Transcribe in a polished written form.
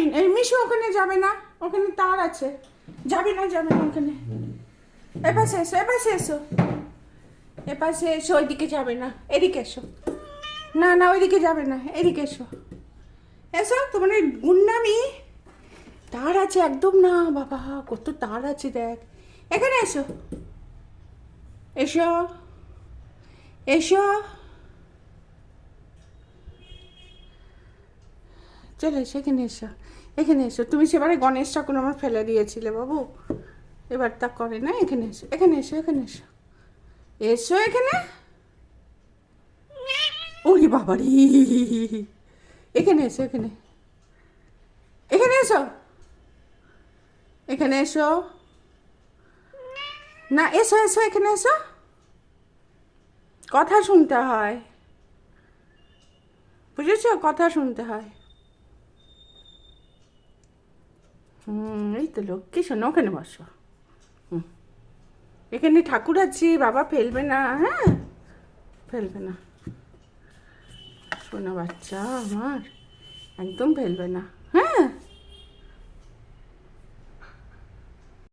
যাবি এই মিশু ওখানে যাবে না, ওখানে তার আছে, যাবি না ওখানে। এপাশে এসো, এপাশে এসো, এপাশে এসো, ওইদিকে যাবে না, এদিকে এসো। না না ওইদিকে যাবে না, এদিকে এসো, এসো। তোমার ওই গুন্ডামি, তার আছে একদম না বাবা, কত তার আছে দেখ। এখানে এসো, এসো এসো, চলে এসো, এখানে এসো, এখানে এসো। তুমি সেবারে গণেশ ঠাকুর আমার ফেলে দিয়েছিলে বাবু, এবার তা করে না। এখানে এসো, এখানে এসো, এখানে এসো, এসো এখানে। ওরে বাবারি, এখানে এসো, এখানে, এখানে এসো, এখানে এসো। না এসো এসো, এখানে এসো, কথা শুনতে হয়, বুঝেছো, কথা শুনতে হয়। এই তো লক্ষ্মী শোনো, ওখানে বসো। এখানে ঠাকুর আছে, বাবা ফেলবে না, হ্যাঁ ফেলবে না, শোনো বাচ্চা আমার, একদম ফেলবে না, হ্যাঁ।